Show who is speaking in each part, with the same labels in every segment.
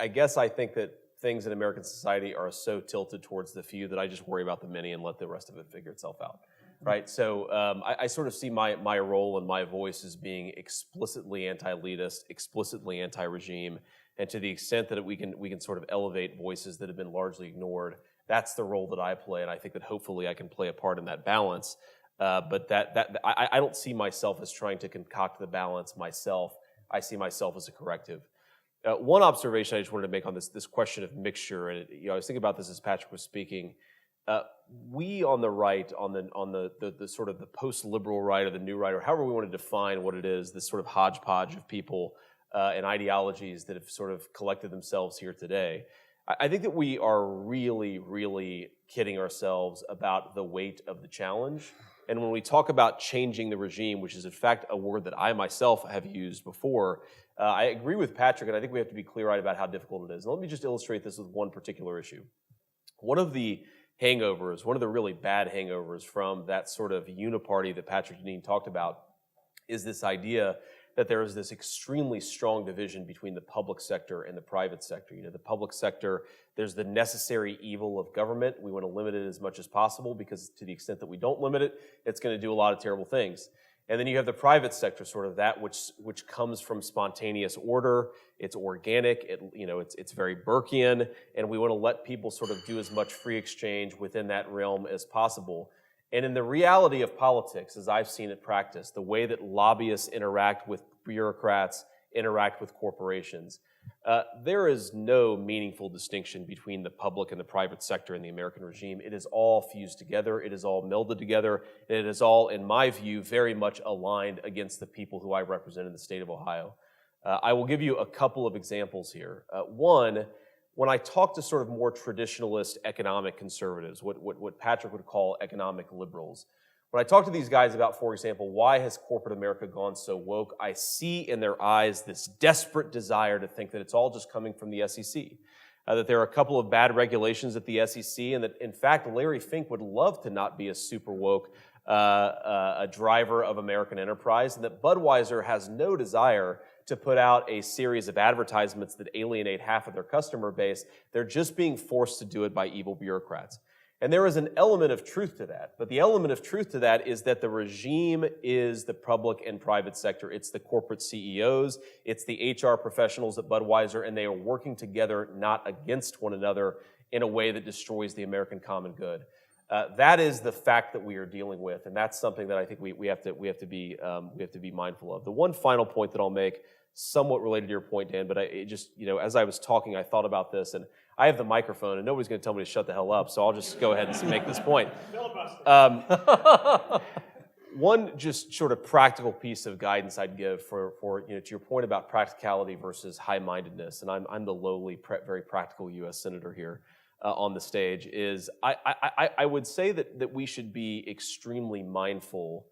Speaker 1: I guess I think that things in American society are so tilted towards the few that I just worry about the many and let the rest of it figure itself out, right? So I sort of see my role and my voice as being explicitly anti-elitist, explicitly anti-regime, and to the extent that we can sort of elevate voices that have been largely ignored, that's the role that I play, and I think that hopefully I can play a part in that balance. But I don't see myself as trying to concoct the balance myself. I see myself as a corrective. One observation I just wanted to make on this question of mixture, and I was thinking about this as Patrick was speaking. We on the right, on the sort of the post-liberal right or the new right, or however we want to define what it is, this sort of hodgepodge of people and ideologies that have sort of collected themselves here today. I think that we are really, really kidding ourselves about the weight of the challenge. And when we talk about changing the regime, which is in fact a word that I myself have used before, I agree with Patrick, and I think we have to be clear-eyed about how difficult it is. And let me just illustrate this with one particular issue. One of the hangovers, one of the really bad hangovers from that sort of uniparty that Patrick Deneen talked about is this idea that there is this extremely strong division between the public sector and the private sector. The public sector, there's the necessary evil of government. We want to limit it as much as possible because to the extent that we don't limit it, it's going to do a lot of terrible things. And then you have the private sector, sort of that which comes from spontaneous order. It's organic. It's very Burkean, and we want to let people sort of do as much free exchange within that realm as possible. And in the reality of politics, as I've seen it practiced, the way that lobbyists interact with bureaucrats, interact with corporations, there is no meaningful distinction between the public and the private sector in the American regime. It is all fused together, it is all melded together, and it is all, in my view, very much aligned against the people who I represent in the state of Ohio. I will give you a couple of examples here. One, when I talk to sort of more traditionalist economic conservatives, what Patrick would call economic liberals, when I talk to these guys about, for example, why has corporate America gone so woke, I see in their eyes this desperate desire to think that it's all just coming from the SEC, that there are a couple of bad regulations at the SEC, and that, in fact, Larry Fink would love to not be a super woke a driver of American enterprise, and that Budweiser has no desire to put out a series of advertisements that alienate half of their customer base. They're just being forced to do it by evil bureaucrats. And there is an element of truth to that. But the element of truth to that is that the regime is the public and private sector. It's the corporate CEOs. It's the HR professionals at Budweiser, and they are working together, not against one another, in a way that destroys the American common good. That is the fact that we are dealing with, and that's something that I think we have to be mindful of. The one final point that I'll make, somewhat related to your point, Dan, but as I was talking, I thought about this, and I have the microphone, and nobody's going to tell me to shut the hell up, so I'll just go ahead and make this point. One just sort of practical piece of guidance I'd give for to your point about practicality versus high-mindedness, and I'm the lowly, very practical U.S. Senator here on the stage, is I would say that we should be extremely mindful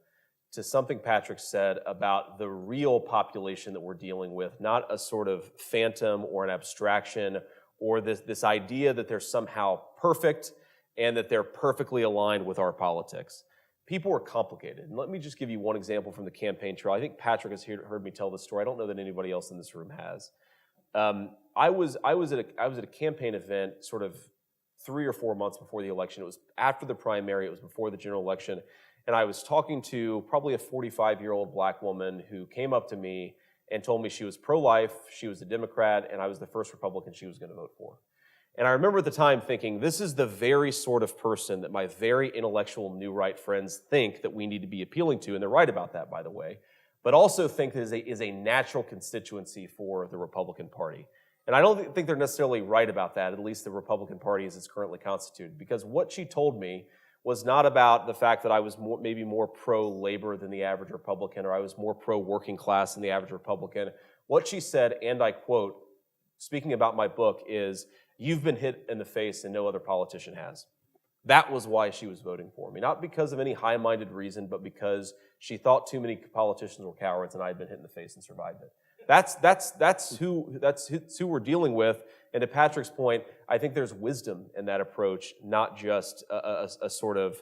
Speaker 1: to something Patrick said about the real population that we're dealing with, not a sort of phantom or an abstraction or this idea that they're somehow perfect and that they're perfectly aligned with our politics. People are complicated. And let me just give you one example from the campaign trail. I think Patrick has heard me tell this story. I don't know that anybody else in this room has. I was at a campaign event sort of 3 or 4 months before the election. It was after the primary. It was before the general election. And I was talking to probably a 45-year-old black woman who came up to me and told me she was pro-life, she was a Democrat, and I was the first Republican she was going to vote for. And I remember at the time thinking, this is the very sort of person that my very intellectual new right friends think that we need to be appealing to, and they're right about that, by the way, but also think that is a natural constituency for the Republican Party. And I don't think they're necessarily right about that, at least the Republican Party as it's currently constituted, because what she told me was not about the fact that I was maybe more pro-labor than the average Republican, or I was more pro-working class than the average Republican. What she said, and I quote, speaking about my book, is, "You've been hit in the face and no other politician has." That was why she was voting for me. Not because of any high-minded reason, but because she thought too many politicians were cowards and I had been hit in the face and survived it. That's who we're dealing with. And to Patrick's point, I think there's wisdom in that approach, not just a sort of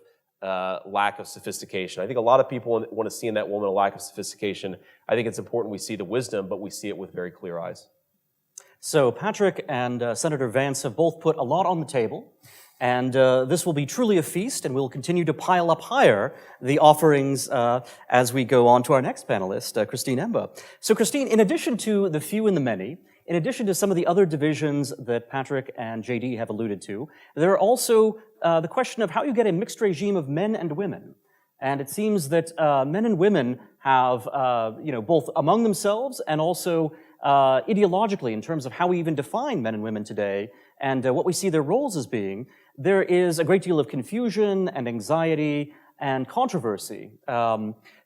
Speaker 1: lack of sophistication. I think a lot of people want to see in that woman a lack of sophistication. I think it's important we see the wisdom, but we see it with very clear eyes.
Speaker 2: So Patrick and Senator Vance have both put a lot on the table, and this will be truly a feast, and we'll continue to pile up higher the offerings as we go on to our next panelist, Christine Emba. So Christine, in addition to the few and the many, in addition to some of the other divisions that Patrick and JD have alluded to, there are also the question of how you get a mixed regime of men and women. And it seems that men and women have, both among themselves and also ideologically, in terms of how we even define men and women today, and what we see their roles as being, there is a great deal of confusion and anxiety and controversy.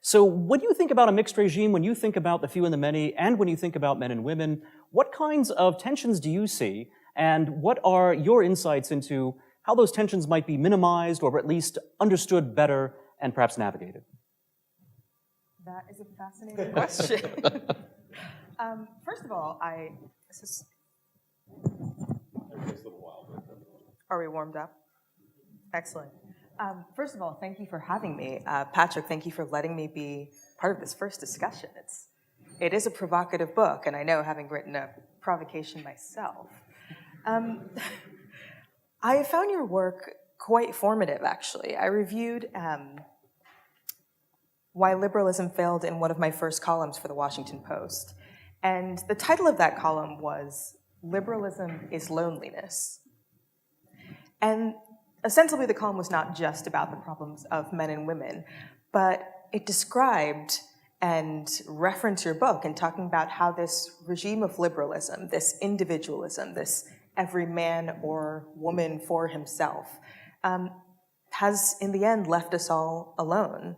Speaker 2: So when you think about a mixed regime, when you think about the few and the many, and when you think about men and women, what kinds of tensions do you see, and what are your insights into how those tensions might be minimized or at least understood better and perhaps navigated?
Speaker 3: That is a fascinating question. First of all, Are we warmed up? Excellent. First of all, thank you for having me. Patrick, thank you for letting me be part of this first discussion. It is a provocative book, and I know, having written a provocation myself. I have found your work quite formative, actually. I reviewed Why Liberalism Failed in one of my first columns for the Washington Post. And the title of that column was Liberalism is Loneliness. And ostensibly the column was not just about the problems of men and women, but it described and referenced your book in talking about how this regime of liberalism, this individualism, this every man or woman for himself, has in the end left us all alone,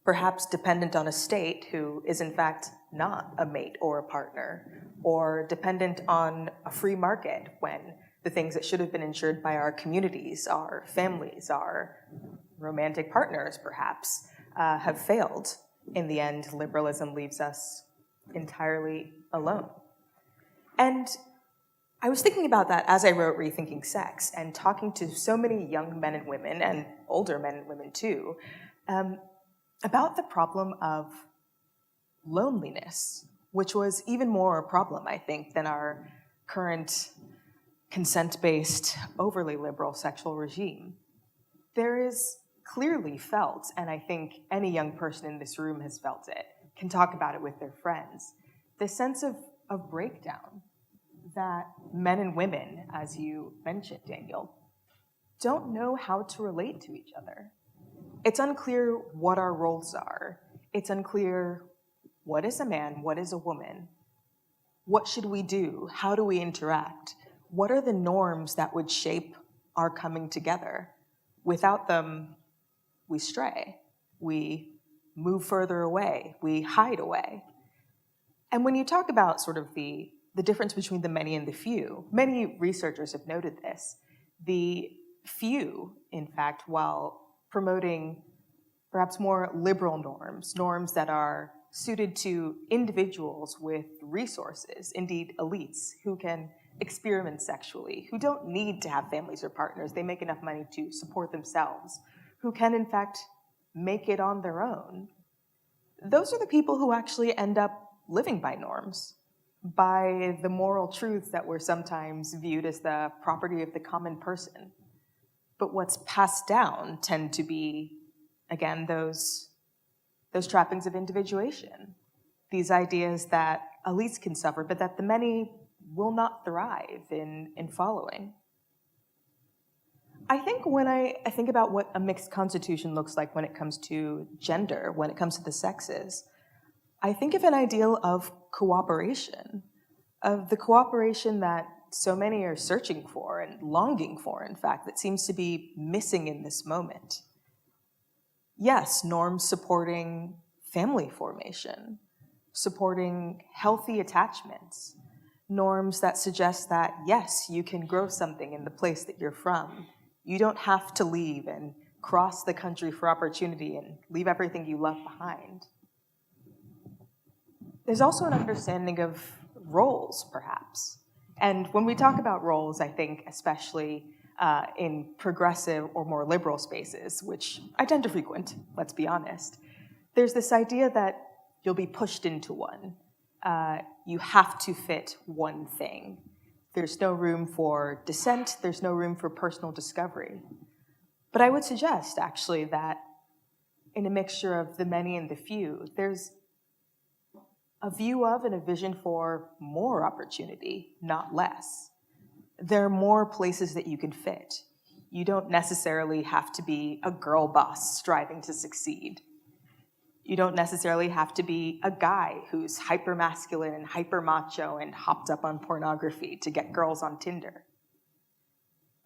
Speaker 3: perhaps dependent on a state who is in fact not a mate or a partner, or dependent on a free market when the things that should have been ensured by our communities, our families, our romantic partners perhaps, have failed. In the end, liberalism leaves us entirely alone. And I was thinking about that as I wrote Rethinking Sex, and talking to so many young men and women, and older men and women too, about the problem of loneliness, which was even more a problem, I think, than our current consent-based, overly liberal sexual regime. There is clearly felt, and I think any young person in this room has felt it, can talk about it with their friends, this sense of breakdown that men and women, as you mentioned, Daniel, don't know how to relate to each other. It's unclear what our roles are. It's unclear what is a man, what is a woman, what should we do, how do we interact, what are the norms that would shape our coming together? Without them, we stray, we move further away, we hide away. And when you talk about sort of the difference between the many and the few, many researchers have noted this. The few, in fact, while promoting perhaps more liberal norms, norms that are suited to individuals with resources, indeed elites, who can experiment sexually, who don't need to have families or partners, they make enough money to support themselves, who can in fact make it on their own. Those are the people who actually end up living by norms, by the moral truths that were sometimes viewed as the property of the common person. But what's passed down tend to be, again, those trappings of individuation, these ideas that elites can suffer, but that the many will not thrive in following. I think when I think about what a mixed constitution looks like when it comes to gender, when it comes to the sexes, I think of an ideal of cooperation, of the cooperation that so many are searching for and longing for, in fact, that seems to be missing in this moment. Yes, norms supporting family formation, supporting healthy attachments, norms that suggest that, yes, you can grow something in the place that you're from. You don't have to leave and cross the country for opportunity and leave everything you love behind. There's also an understanding of roles, perhaps. And when we talk about roles, I think especially in progressive or more liberal spaces, which I tend to frequent, let's be honest, there's this idea that you'll be pushed into one. You have to fit one thing. There's no room for dissent. There's no room for personal discovery. But I would suggest, actually, that in a mixture of the many and the few, there's a view of and a vision for more opportunity, not less. There are more places that you can fit. You don't necessarily have to be a girl boss striving to succeed. You don't necessarily have to be a guy who's hyper-masculine and hyper-macho and hopped up on pornography to get girls on Tinder.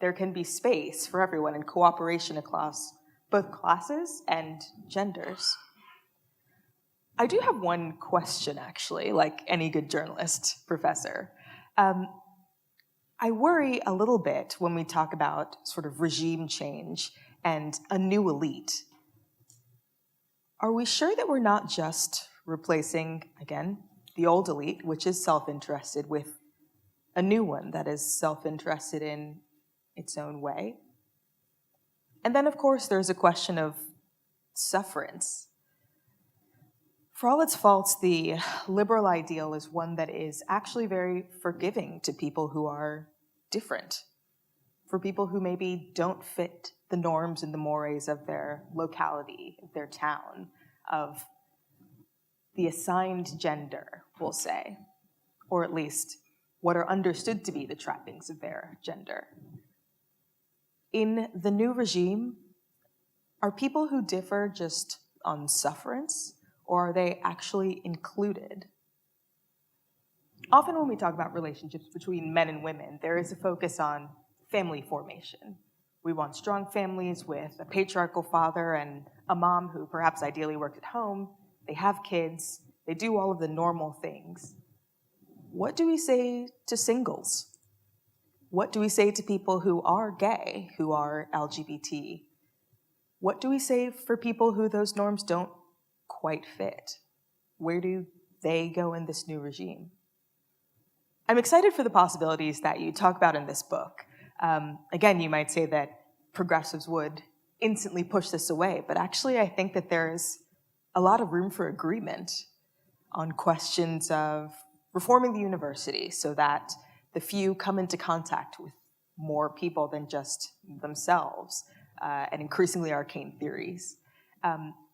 Speaker 3: There can be space for everyone and cooperation across both classes and genders. I do have one question, actually, like any good journalist, Professor. I worry a little bit when we talk about sort of regime change and a new elite. Are we sure that we're not just replacing, again, the old elite, which is self-interested, with a new one that is self-interested in its own way? And then, of course, there's a question of sufferance. For all its faults, the liberal ideal is one that is actually very forgiving to people who are different, for people who maybe don't fit the norms and the mores of their locality, of their town, of the assigned gender, we'll say, or at least what are understood to be the trappings of their gender. In the new regime, are people who differ just on sufferance, or are they actually included? Often when we talk about relationships between men and women, there is a focus on family formation. We want strong families with a patriarchal father and a mom who perhaps ideally worked at home. They have kids. They do all of the normal things. What do we say to singles? What do we say to people who are gay, who are LGBT? What do we say for people who those norms don't quite fit? Where do they go in this new regime? I'm excited for the possibilities that you talk about in this book. Again, you might say that progressives would instantly push this away, but actually I think that there's a lot of room for agreement on questions of reforming the university so that the few come into contact with more people than just themselves, and increasingly arcane theories.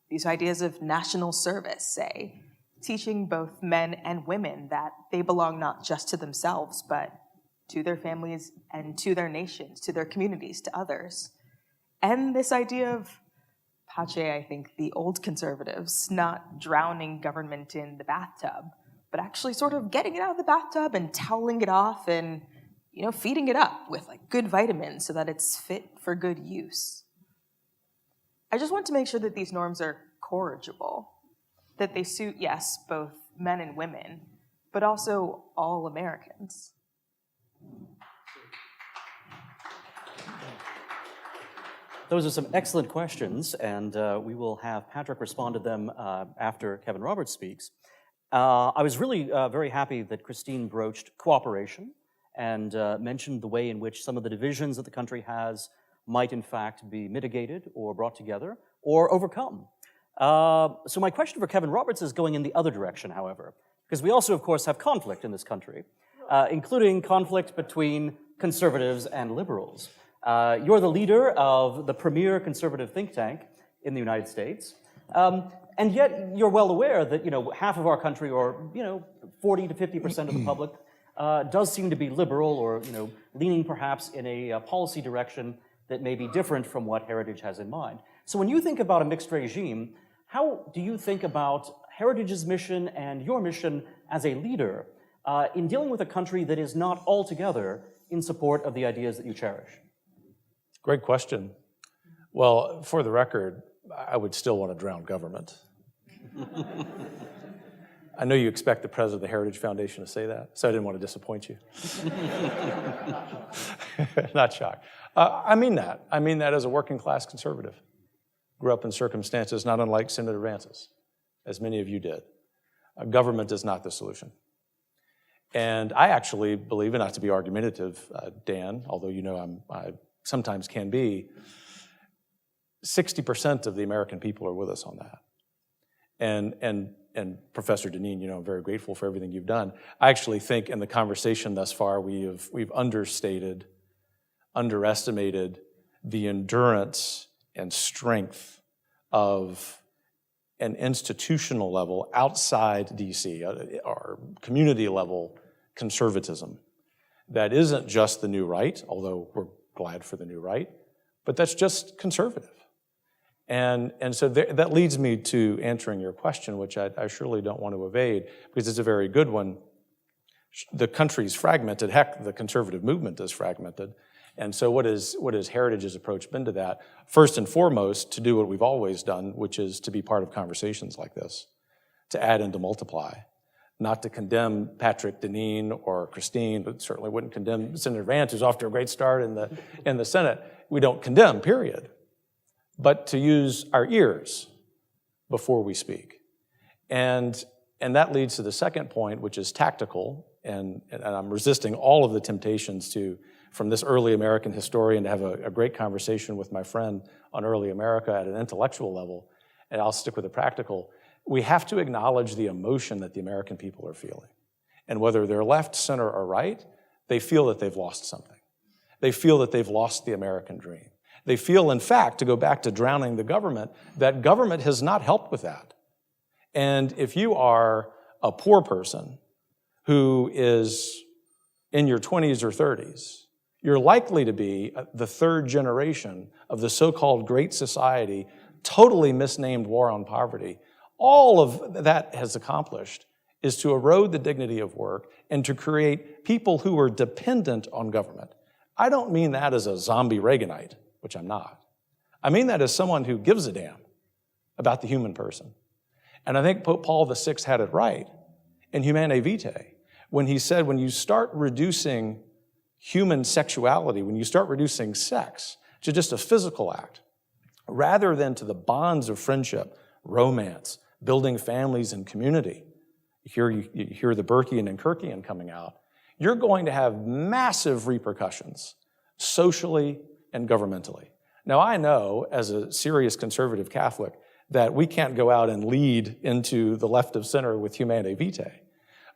Speaker 3: These ideas of national service, say, teaching both men and women that they belong not just to themselves, but to their families and to their nations, to their communities, to others. And this idea of Pache, I think, the old conservatives, not drowning government in the bathtub, but actually sort of getting it out of the bathtub and toweling it off and, feeding it up with like good vitamins so that it's fit for good use. I just want to make sure that these norms are corrigible, that they suit, yes, both men and women, but also all Americans.
Speaker 2: Those are some excellent questions, and we will have Patrick respond to them after Kevin Roberts speaks. I was really very happy that Christine broached cooperation and mentioned the way in which some of the divisions that the country has might in fact be mitigated or brought together or overcome. So my question for Kevin Roberts is going in the other direction, however, because we also, of course, have conflict in this country, including conflict between conservatives and liberals. You're the leader of the premier conservative think tank in the United States, and yet you're well aware that half of our country, or 40 to 50% of the public, does seem to be liberal, or leaning perhaps in a policy direction that may be different from what Heritage has in mind. So when you think about a mixed regime, how do you think about Heritage's mission and your mission as a leader in dealing with a country that is not altogether in support of the ideas that you cherish?
Speaker 4: Great question. Well, for the record, I would still want to drown government. I know you expect the president of the Heritage Foundation to say that, so I didn't want to disappoint you. Not shocked. I mean that. I mean that as a working class conservative. Grew up in circumstances not unlike Senator Vance's, as many of you did. Government is not the solution. And I actually believe, and not to be argumentative, Dan, although I sometimes can be, 60% of the American people are with us on that. And and Professor Deneen, I'm very grateful for everything you've done. I actually think in the conversation thus far, we've underestimated the endurance and strength of an institutional level outside DC, or community level conservatism that isn't just the new right, although we're glad for the new right, but that's just conservative. And so that leads me to answering your question, which I surely don't want to evade, because it's a very good one. The country's fragmented. Heck, the conservative movement is fragmented. And so what is Heritage's approach been to that? First and foremost, to do what we've always done, which is to be part of conversations like this, to add and to multiply. Not to condemn Patrick Deneen or Christine, but certainly wouldn't condemn Senator Vance, who's off to a great start in the Senate. We don't condemn, period. But to use our ears before we speak. And that leads to the second point, which is tactical, and I'm resisting all of the temptations from this early American historian to have a great conversation with my friend on early America at an intellectual level, and I'll stick with the practical. We have to acknowledge the emotion that the American people are feeling. And whether they're left, center, or right, they feel that they've lost something. They feel that they've lost the American dream. They feel, in fact, to go back to drowning the government, that government has not helped with that. And if you are a poor person who is in your 20s or 30s, you're likely to be the third generation of the so-called Great Society, totally misnamed war on poverty. All of that has accomplished is to erode the dignity of work and to create people who are dependent on government. I don't mean that as a zombie Reaganite, which I'm not. I mean that as someone who gives a damn about the human person. And I think Pope Paul VI had it right in Humanae Vitae when he said when you start reducing human sexuality, when you start reducing sex to just a physical act, rather than to the bonds of friendship, romance, building families and community, you hear the Burkean and Kirkian coming out, you're going to have massive repercussions socially and governmentally. Now, I know, as a serious conservative Catholic, that we can't go out and lead into the left of center with Humanae Vitae.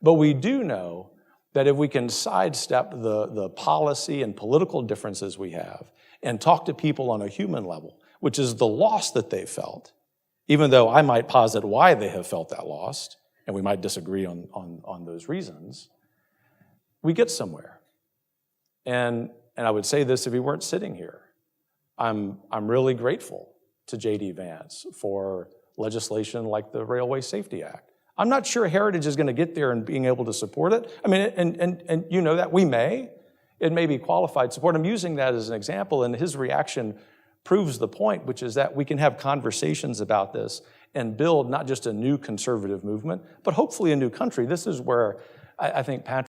Speaker 4: But we do know that if we can sidestep the policy and political differences we have and talk to people on a human level, which is the loss that they felt, even though I might posit why they have felt that loss, and we might disagree on those reasons, we get somewhere. And I would say this if he weren't sitting here. I'm really grateful to JD Vance for legislation like the Railway Safety Act. I'm not sure Heritage is going to get there and being able to support it. I mean, and you know that we may. It may be qualified support. I'm using that as an example, and his reaction proves the point, which is that we can have conversations about this and build not just a new conservative movement, but hopefully a new country. This is where I think Patrick